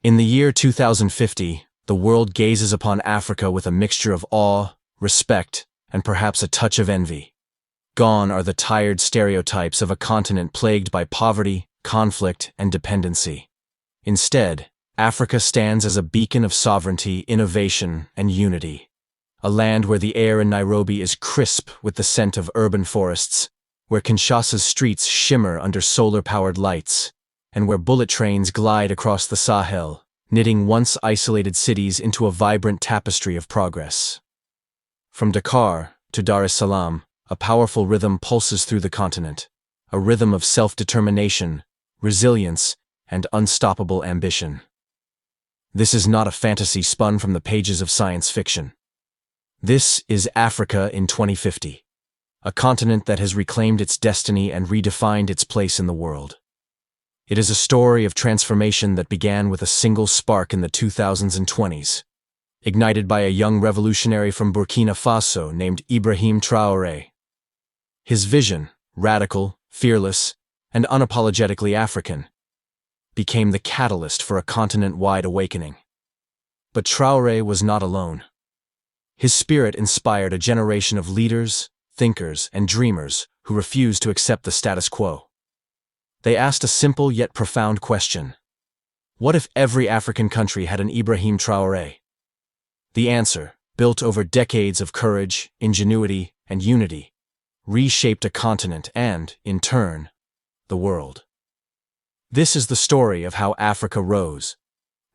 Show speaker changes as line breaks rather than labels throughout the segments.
In the year 2050, the world gazes upon Africa with a mixture of awe, respect, and perhaps a touch of envy. Gone are the tired stereotypes of a continent plagued by poverty, conflict, and dependency. Instead, Africa stands as a beacon of sovereignty, innovation, and unity. A land where the air in Nairobi is crisp with the scent of urban forests, where Kinshasa's streets shimmer under solar-powered lights, and where bullet trains glide across the Sahel, knitting once isolated cities into a vibrant tapestry of progress. From Dakar to Dar es Salaam, a powerful rhythm pulses through the continent, a rhythm of self-determination, resilience, and unstoppable ambition. This is not a fantasy spun from the pages of science fiction. This is Africa in 2050, a continent that has reclaimed its destiny and redefined its place in the world. It is a story of transformation that began with a single spark in the 2000s and 20s, ignited by a young revolutionary from Burkina Faso named Ibrahim Traoré. His vision, radical, fearless, and unapologetically African, became the catalyst for a continent-wide awakening. But Traoré was not alone. His spirit inspired a generation of leaders, thinkers, and dreamers who refused to accept the status quo. They asked a simple yet profound question. What if every African country had an Ibrahim Traoré? The answer, built over decades of courage, ingenuity, and unity, reshaped a continent and, in turn, the world. This is the story of how Africa rose,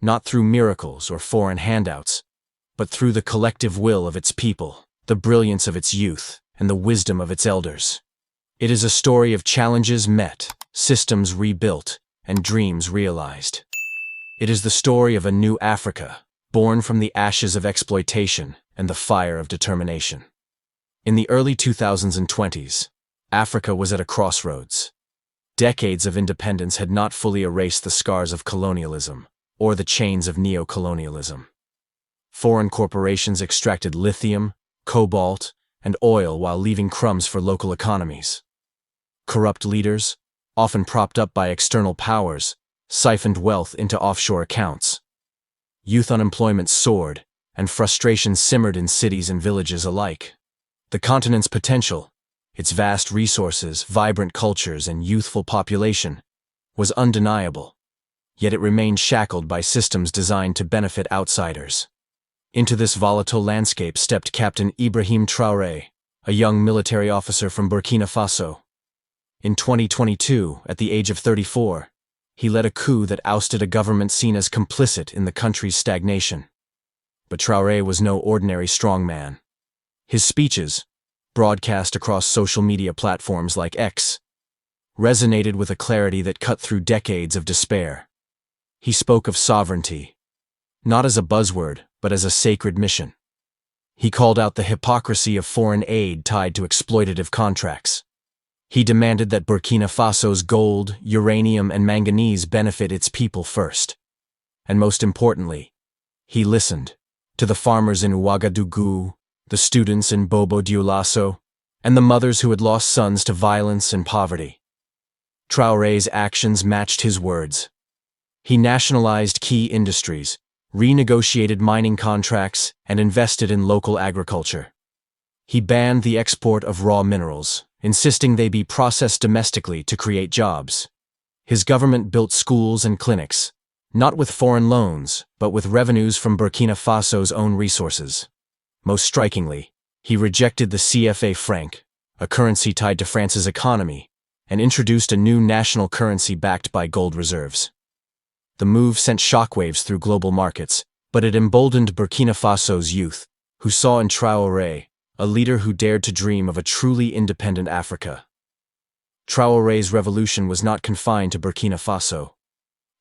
not through miracles or foreign handouts, but through the collective will of its people, the brilliance of its youth, and the wisdom of its elders. It is a story of challenges met, systems rebuilt, and dreams realized. It is the story of a new Africa, born from the ashes of exploitation and the fire of determination. In the early 2000s and 20s, Africa was at a crossroads. Decades of independence had not fully erased the scars of colonialism or the chains of neo-colonialism. Foreign corporations extracted lithium, cobalt, and oil while leaving crumbs for local economies. Corrupt leaders, often propped up by external powers, siphoned wealth into offshore accounts. Youth unemployment soared, and frustration simmered in cities and villages alike. The continent's potential, its vast resources, vibrant cultures, and youthful population, was undeniable, yet it remained shackled by systems designed to benefit outsiders. Into this volatile landscape stepped Captain Ibrahim Traoré, a young military officer from Burkina Faso. In 2022, at the age of 34, he led a coup that ousted a government seen as complicit in the country's stagnation. But Traoré was no ordinary strongman. His speeches, broadcast across social media platforms like X, resonated with a clarity that cut through decades of despair. He spoke of sovereignty, not as a buzzword, but as a sacred mission. He called out the hypocrisy of foreign aid tied to exploitative contracts. He demanded that Burkina Faso's gold, uranium, and manganese benefit its people first. And most importantly, he listened to the farmers in Ouagadougou, the students in Bobo Dioulasso, and the mothers who had lost sons to violence and poverty. Traoré's actions matched his words. He nationalized key industries, renegotiated mining contracts, and invested in local agriculture. He banned the export of raw minerals, insisting they be processed domestically to create jobs. His government built schools and clinics, not with foreign loans, but with revenues from Burkina Faso's own resources. Most strikingly, he rejected the CFA franc, a currency tied to France's economy, and introduced a new national currency backed by gold reserves. The move sent shockwaves through global markets, but it emboldened Burkina Faso's youth, who saw in Traoré a leader who dared to dream of a truly independent Africa. Traoré's revolution was not confined to Burkina Faso.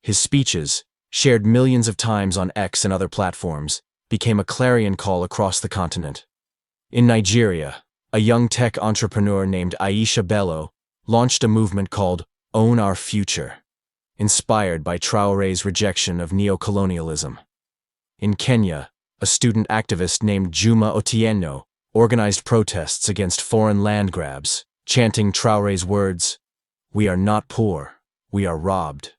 His speeches, shared millions of times on X and other platforms, became a clarion call across the continent. In Nigeria, a young tech entrepreneur named Aisha Bello launched a movement called Own Our Future, inspired by Traoré's rejection of neocolonialism. In Kenya, a student activist named Juma Otieno organized protests against foreign land grabs, chanting Traoré's words, "We are not poor, we are robbed."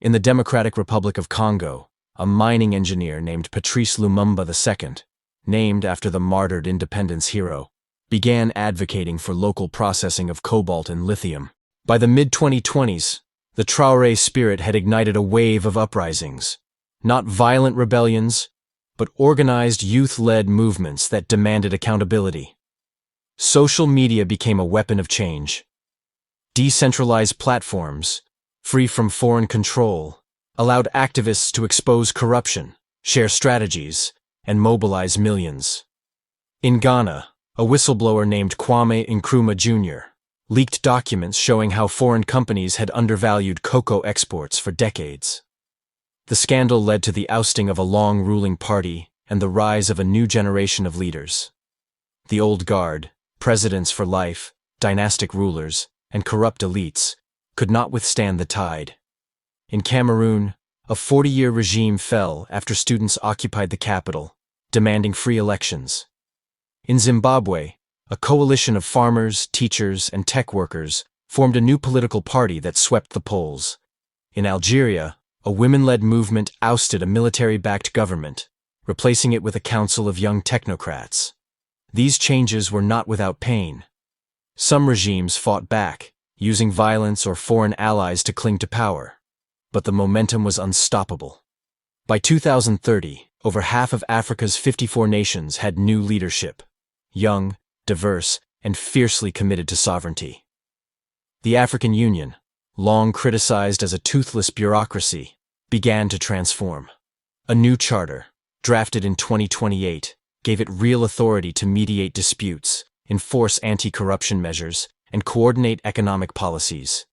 In the Democratic Republic of Congo, a mining engineer named Patrice Lumumba II, named after the martyred independence hero, began advocating for local processing of cobalt and lithium. By the mid-2020s, the Traoré spirit had ignited a wave of uprisings, not violent rebellions, but organized youth-led movements that demanded accountability. Social media became a weapon of change. Decentralized platforms, free from foreign control, allowed activists to expose corruption, share strategies, and mobilize millions. In Ghana, a whistleblower named Kwame Nkrumah Jr. leaked documents showing how foreign companies had undervalued cocoa exports for decades. The scandal led to the ousting of a long-ruling party and the rise of a new generation of leaders. The old guard, presidents for life, dynastic rulers, and corrupt elites, could not withstand the tide. In Cameroon, a 40-year regime fell after students occupied the capital, demanding free elections. In Zimbabwe, a coalition of farmers, teachers, and tech workers formed a new political party that swept the polls. In Algeria, a women-led movement ousted a military-backed government, replacing it with a council of young technocrats. These changes were not without pain. Some regimes fought back, using violence or foreign allies to cling to power. But the momentum was unstoppable. By 2030, over half of Africa's 54 nations had new leadership, young, diverse, and fiercely committed to sovereignty. The African Union, long criticized as a toothless bureaucracy, began to transform. A new charter, drafted in 2028, gave it real authority to mediate disputes, enforce anti-corruption measures, and coordinate economic policies.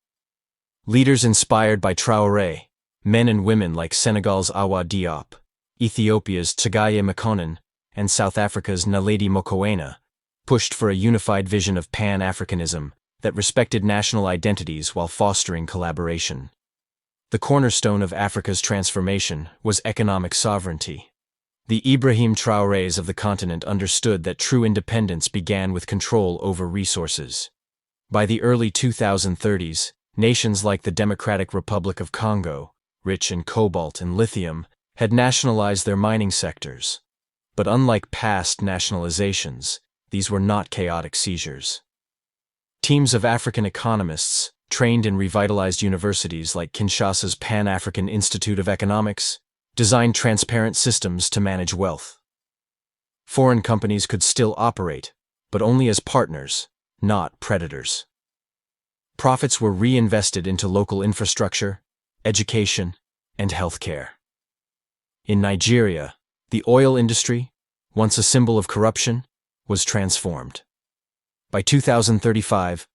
Leaders inspired by Traoré, men and women like Senegal's Awa Diop, Ethiopia's Tsagaye Mekonnen, and South Africa's Naledi Mokoena, pushed for a unified vision of Pan-Africanism that respected national identities while fostering collaboration. The cornerstone of Africa's transformation was economic sovereignty. The Ibrahim Traorés of the continent understood that true independence began with control over resources. By the early 2030s, nations like the Democratic Republic of Congo, rich in cobalt and lithium, had nationalized their mining sectors. But unlike past nationalizations, these were not chaotic seizures. Teams of African economists, trained in revitalized universities like Kinshasa's Pan-African Institute of Economics, designed transparent systems to manage wealth. Foreign companies could still operate, but only as partners, not predators. Profits were reinvested into local infrastructure, education, and healthcare. In Nigeria, the oil industry, once a symbol of corruption, was transformed. By 2035,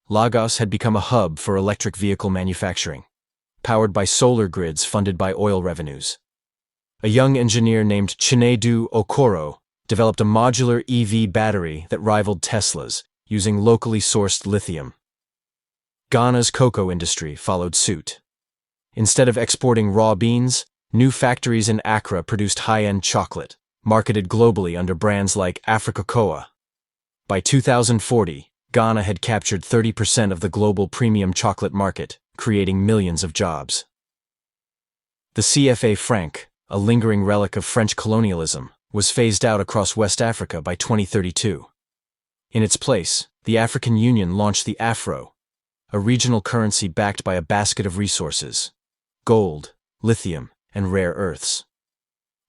Lagos had become a hub for electric vehicle manufacturing, powered by solar grids funded by oil revenues. A young engineer named Chinedu Okoro developed a modular EV battery that rivaled Tesla's, using locally sourced lithium. Ghana's cocoa industry followed suit. Instead of exporting raw beans, new factories in Accra produced high-end chocolate, marketed globally under brands like Africa Cocoa. By 2040, Ghana had captured 30% of the global premium chocolate market, creating millions of jobs. The CFA franc, a lingering relic of French colonialism, was phased out across West Africa by 2032. In its place, the African Union launched the Afro, a regional currency backed by a basket of resources: gold, lithium, and rare earths.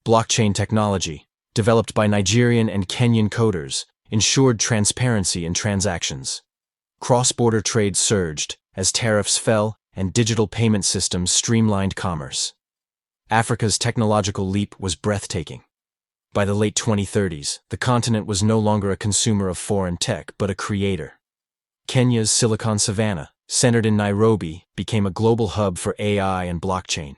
Blockchain technology, developed by Nigerian and Kenyan coders, ensured transparency in transactions. Cross-border trade surged as tariffs fell and digital payment systems streamlined commerce. Africa's technological leap was breathtaking. By the late 2030s, the continent was no longer a consumer of foreign tech, but a creator. Kenya's Silicon Savannah, centered in Nairobi, became a global hub for AI and blockchain.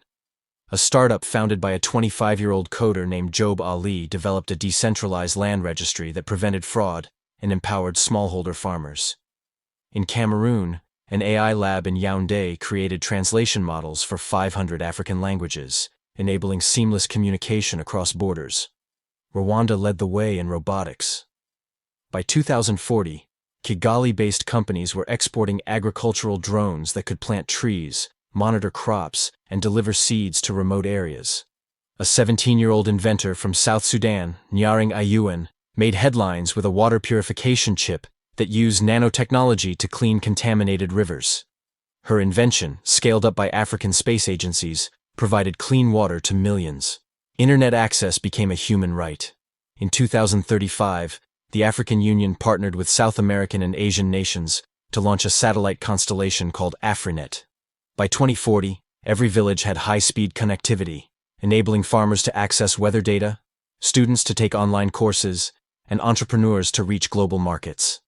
A startup founded by a 25-year-old coder named Job Ali developed a decentralized land registry that prevented fraud and empowered smallholder farmers. In Cameroon, an AI lab in Yaoundé created translation models for 500 African languages, enabling seamless communication across borders. Rwanda led the way in robotics. By 2040, Kigali-based companies were exporting agricultural drones that could plant trees, monitor crops, and deliver seeds to remote areas. a 17-year-old inventor from South Sudan, Nyareng Ayuen, made headlines with a water purification chip that used nanotechnology to clean contaminated rivers. Her invention, scaled up by African space agencies, provided clean water to millions. Internet access became a human right. In 2035, the African Union partnered with South American and Asian nations to launch a satellite constellation called Afrinet. By 2040, every village had high-speed connectivity, enabling farmers to access weather data, students to take online courses, and entrepreneurs to reach global markets.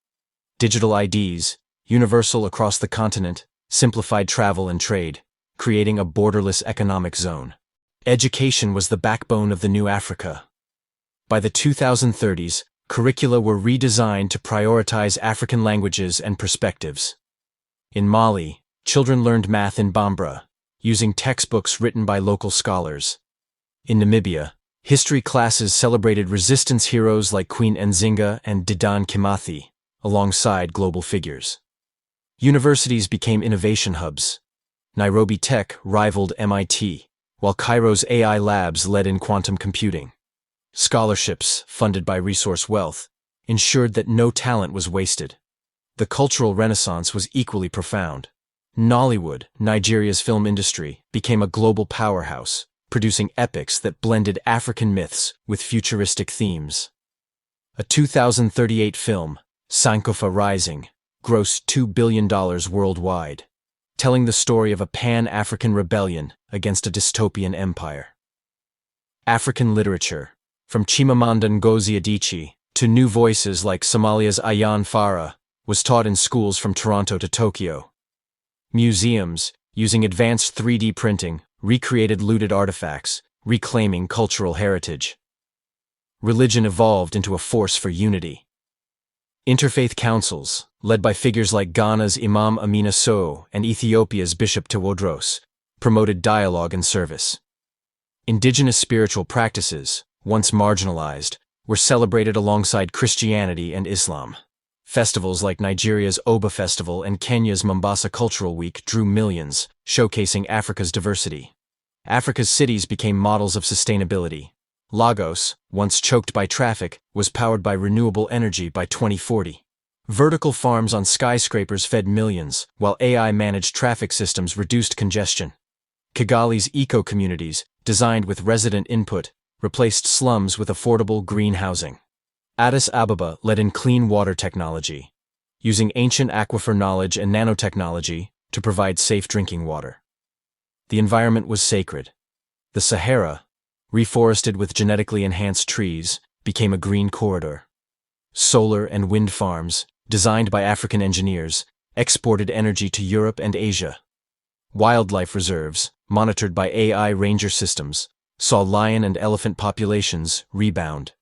Digital IDs, universal across the continent, simplified travel and trade, creating a borderless economic zone. Education was the backbone of the new Africa. By the 2030s, curricula were redesigned to prioritize African languages and perspectives. In Mali, children learned math in Bambara, using textbooks written by local scholars. In Namibia, history classes celebrated resistance heroes like Queen Nzinga and Dedan Kimathi, alongside global figures. Universities became innovation hubs. Nairobi Tech rivaled MIT, while Cairo's AI labs led in quantum computing. Scholarships, funded by Resource Wealth, ensured that no talent was wasted. The cultural renaissance was equally profound. Nollywood, Nigeria's film industry, became a global powerhouse, producing epics that blended African myths with futuristic themes. A 2038 film, Sankofa Rising, grossed $2 billion worldwide, telling the story of a pan-African rebellion against a dystopian empire. African literature, from Chimamanda Ngozi Adichie to new voices like Somalia's Ayaan Farah, was taught in schools from Toronto to Tokyo. Museums, using advanced 3D printing, recreated looted artifacts, reclaiming cultural heritage. Religion evolved into a force for unity. Interfaith councils, led by figures like Ghana's Imam Amina Sow and Ethiopia's Bishop Tewodros, promoted dialogue and service. Indigenous spiritual practices, once marginalized, were celebrated alongside Christianity and Islam. Festivals like Nigeria's Oba Festival and Kenya's Mombasa Cultural Week drew millions, showcasing Africa's diversity. Africa's cities became models of sustainability. Lagos, once choked by traffic, was powered by renewable energy by 2040. Vertical farms on skyscrapers fed millions, while AI-managed traffic systems reduced congestion. Kigali's eco-communities, designed with resident input, replaced slums with affordable green housing. Addis Ababa led in clean water technology, using ancient aquifer knowledge and nanotechnology to provide safe drinking water. The environment was sacred. The Sahara, reforested with genetically enhanced trees, became a green corridor. Solar and wind farms, designed by African engineers, exported energy to Europe and Asia. Wildlife reserves, monitored by AI ranger systems, saw lion and elephant populations rebound.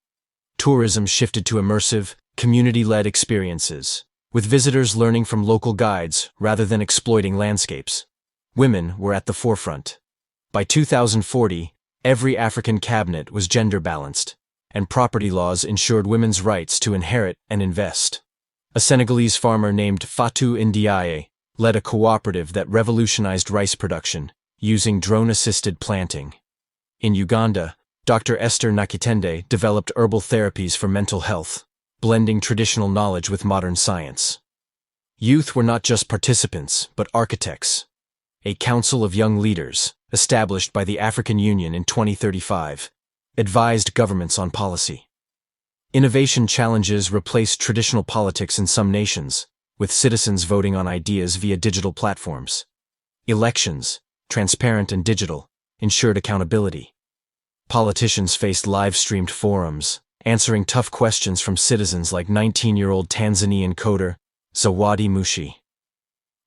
Tourism shifted to immersive, community-led experiences, with visitors learning from local guides rather than exploiting landscapes. Women were at the forefront. By 2040, every African cabinet was gender-balanced, and property laws ensured women's rights to inherit and invest. A Senegalese farmer named Fatou Ndiaye led a cooperative that revolutionized rice production, using drone-assisted planting. In Uganda, Dr. Esther Nakitende developed herbal therapies for mental health, blending traditional knowledge with modern science. Youth were not just participants, but architects. A council of young leaders, established by the African Union in 2035, advised governments on policy. Innovation challenges replaced traditional politics in some nations, with citizens voting on ideas via digital platforms. Elections, transparent and digital, ensured accountability. Politicians faced live-streamed forums, answering tough questions from citizens like 19-year-old Tanzanian coder Zawadi Mushi.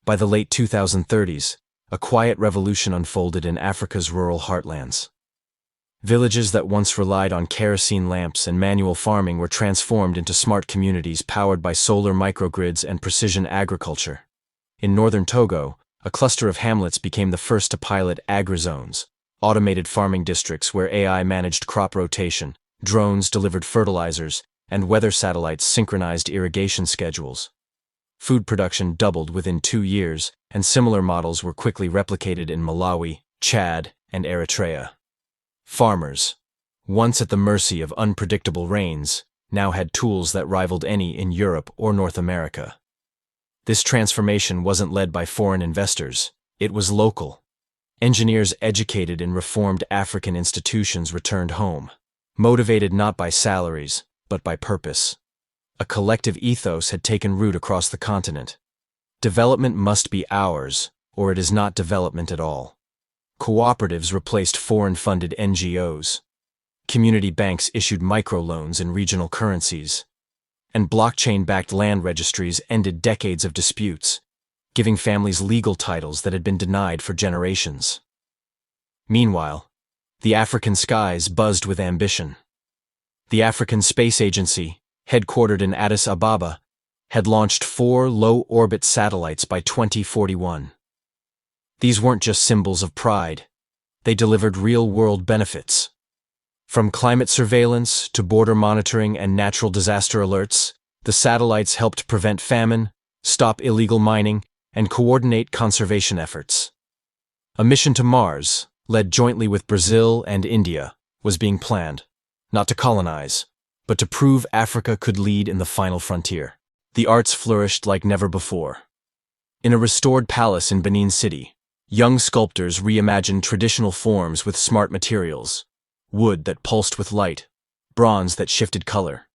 By the late 2030s, a quiet revolution unfolded in Africa's rural heartlands. Villages that once relied on kerosene lamps and manual farming were transformed into smart communities powered by solar microgrids and precision agriculture. In northern Togo, a cluster of hamlets became the first to pilot agrizones, automated farming districts where AI managed crop rotation, drones delivered fertilizers, and weather satellites synchronized irrigation schedules. Food production doubled within 2 years, and similar models were quickly replicated in Malawi, Chad, and Eritrea. Farmers, once at the mercy of unpredictable rains, now had tools that rivaled any in Europe or North America. This transformation wasn't led by foreign investors, it was local. Engineers educated in reformed African institutions returned home, motivated not by salaries, but by purpose. A collective ethos had taken root across the continent. Development must be ours, or it is not development at all. Cooperatives replaced foreign-funded NGOs. Community banks issued microloans in regional currencies. And blockchain-backed land registries ended decades of disputes, giving families legal titles that had been denied for generations. Meanwhile, the African skies buzzed with ambition. The African Space Agency, headquartered in Addis Ababa, had launched 4 low-orbit satellites by 2041. These weren't just symbols of pride. They delivered real-world benefits. From climate surveillance to border monitoring and natural disaster alerts, the satellites helped prevent famine, stop illegal mining, and coordinate conservation efforts. A mission to Mars, led jointly with Brazil and India, was being planned, not to colonize, but to prove Africa could lead in the final frontier. The arts flourished like never before. In a restored palace in Benin City, young sculptors reimagined traditional forms with smart materials. Wood that pulsed with light, bronze that shifted color.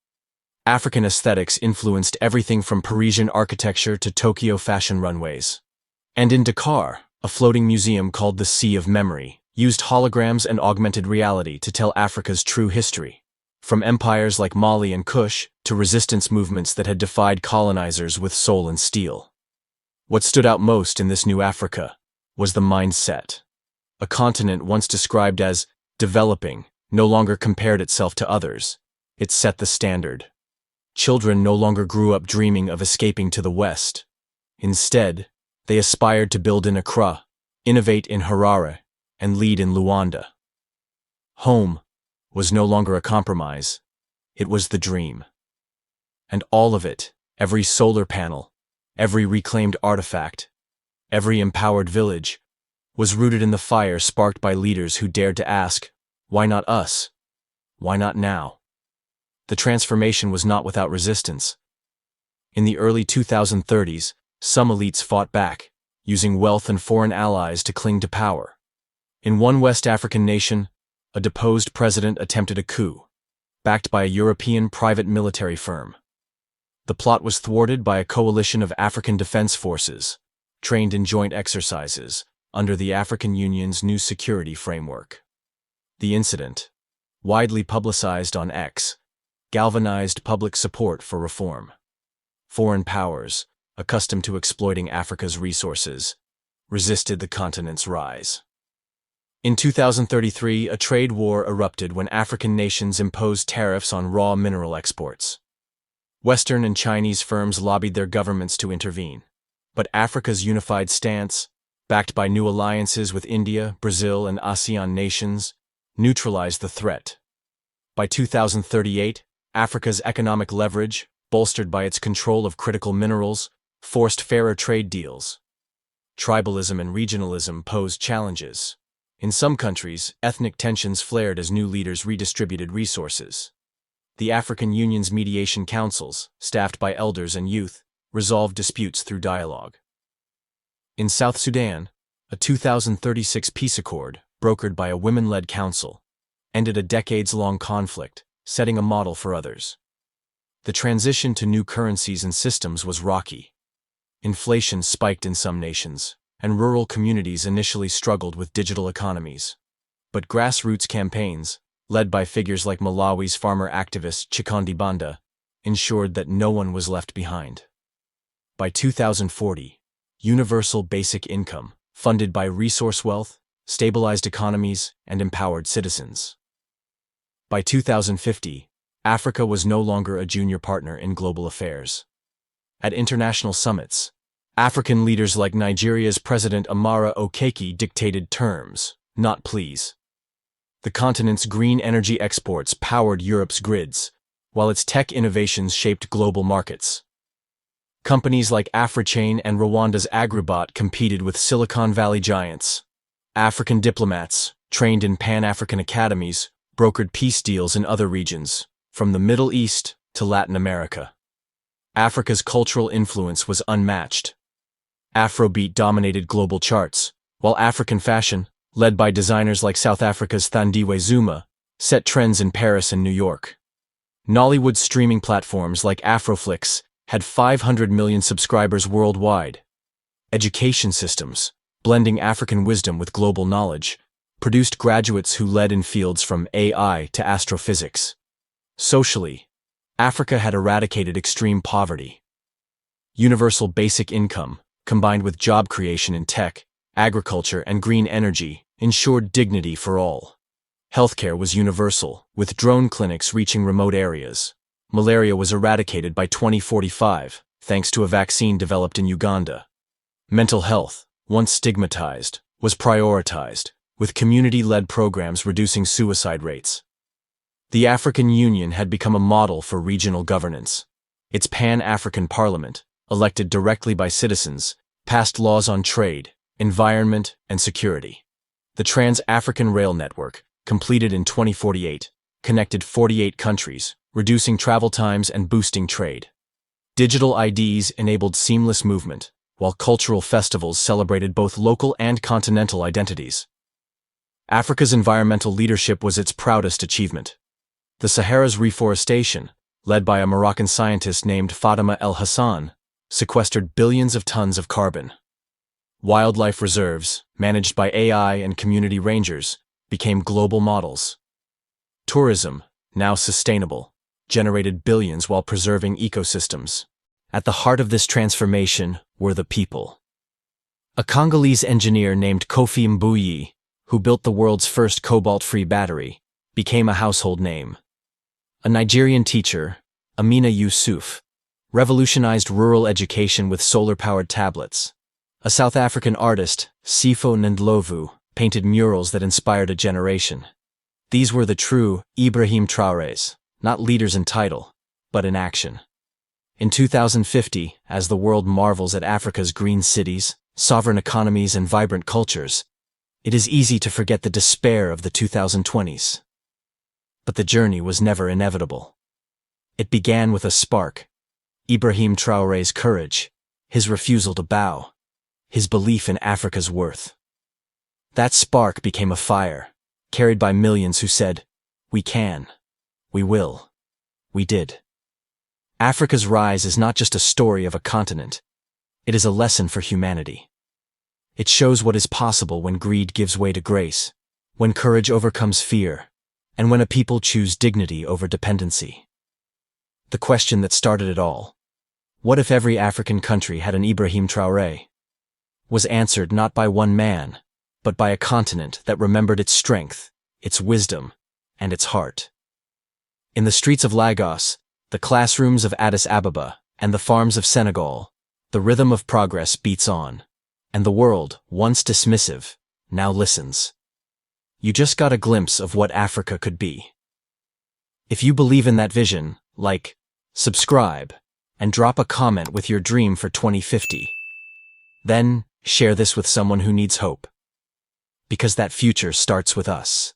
African aesthetics influenced everything from Parisian architecture to Tokyo fashion runways. And in Dakar, a floating museum called the Sea of Memory used holograms and augmented reality to tell Africa's true history, from empires like Mali and Kush to resistance movements that had defied colonizers with soul and steel. What stood out most in this new Africa was the mindset. A continent once described as developing no longer compared itself to others. It set the standard. Children no longer grew up dreaming of escaping to the West. Instead, they aspired to build in Accra, innovate in Harare, and lead in Luanda. Home was no longer a compromise. It was the dream. And all of it, every solar panel, every reclaimed artifact, every empowered village, was rooted in the fire sparked by leaders who dared to ask, why not us? Why not now? The transformation was not without resistance. In the early 2030s, some elites fought back, using wealth and foreign allies to cling to power. In one West African nation, a deposed president attempted a coup, backed by a European private military firm. The plot was thwarted by a coalition of African defense forces, trained in joint exercises, under the African Union's new security framework. The incident, widely publicized on X, galvanized public support for reform. Foreign powers, accustomed to exploiting Africa's resources, resisted the continent's rise. In 2033, a trade war erupted when African nations imposed tariffs on raw mineral exports. Western and Chinese firms lobbied their governments to intervene, but Africa's unified stance, backed by new alliances with India, Brazil, and ASEAN nations, neutralized the threat. By 2038, Africa's economic leverage, bolstered by its control of critical minerals, forced fairer trade deals. Tribalism and regionalism posed challenges. In some countries, ethnic tensions flared as new leaders redistributed resources. The African Union's mediation councils, staffed by elders and youth, resolved disputes through dialogue. In South Sudan, a 2036 peace accord, brokered by a women-led council, ended a decades-long conflict, setting a model for others. The transition to new currencies and systems was rocky. Inflation spiked in some nations, and rural communities initially struggled with digital economies. But grassroots campaigns, led by figures like Malawi's farmer activist Chikondi Banda, ensured that no one was left behind. By 2040, universal basic income, funded by resource wealth, stabilized economies, and empowered citizens. By 2050, Africa was no longer a junior partner in global affairs. At international summits, African leaders like Nigeria's President Amara Okeke dictated terms, not pleas. The continent's green energy exports powered Europe's grids, while its tech innovations shaped global markets. Companies like Africhain and Rwanda's Agribot competed with Silicon Valley giants, African diplomats, trained in Pan-African academies, brokered peace deals in other regions, from the Middle East to Latin America. Africa's cultural influence was unmatched. Afrobeat dominated global charts, while African fashion, led by designers like South Africa's Thandiwe Zuma, set trends in Paris and New York. Nollywood streaming platforms like Afroflix had 500 million subscribers worldwide. Education systems, blending African wisdom with global knowledge, produced graduates who led in fields from AI to astrophysics. Socially, Africa had eradicated extreme poverty. Universal basic income, combined with job creation in tech, agriculture, and green energy, ensured dignity for all. Healthcare was universal, with drone clinics reaching remote areas. Malaria was eradicated by 2045, thanks to a vaccine developed in Uganda. Mental health, once stigmatized, was prioritized, with community-led programs reducing suicide rates. The African Union had become a model for regional governance. Its Pan-African Parliament, elected directly by citizens, passed laws on trade, environment, and security. The Trans-African Rail Network, completed in 2048, connected 48 countries, reducing travel times and boosting trade. Digital IDs enabled seamless movement, while cultural festivals celebrated both local and continental identities. Africa's environmental leadership was its proudest achievement. The Sahara's reforestation, led by a Moroccan scientist named Fatima El Hassan, sequestered billions of tons of carbon. Wildlife reserves, managed by AI and community rangers, became global models. Tourism, now sustainable, generated billions while preserving ecosystems. At the heart of this transformation were the people. A Congolese engineer named Kofi Mbuyi, who built the world's first cobalt-free battery, became a household name. A Nigerian teacher, Amina Yusuf, revolutionized rural education with solar-powered tablets. A South African artist, Sipho Ndlovu, painted murals that inspired a generation. These were the true Ibrahim Traorés, not leaders in title, but in action. In 2050, as the world marvels at Africa's green cities, sovereign economies, and vibrant cultures, it is easy to forget the despair of the 2020s. But the journey was never inevitable. It began with a spark: Ibrahim Traoré's courage, his refusal to bow, his belief in Africa's worth. That spark became a fire, carried by millions who said, "We can, we will, we did." Africa's rise is not just a story of a continent, it is a lesson for humanity. It shows what is possible when greed gives way to grace, when courage overcomes fear, and when a people choose dignity over dependency. The question that started it all, what if every African country had an Ibrahim Traoré, was answered not by one man, but by a continent that remembered its strength, its wisdom, and its heart. In the streets of Lagos, the classrooms of Addis Ababa, and the farms of Senegal, the rhythm of progress beats on, and the world, once dismissive, now listens. You just got a glimpse of what Africa could be. If you believe in that vision, like, subscribe, and drop a comment with your dream for 2050. Then, share this with someone who needs hope. Because that future starts with us.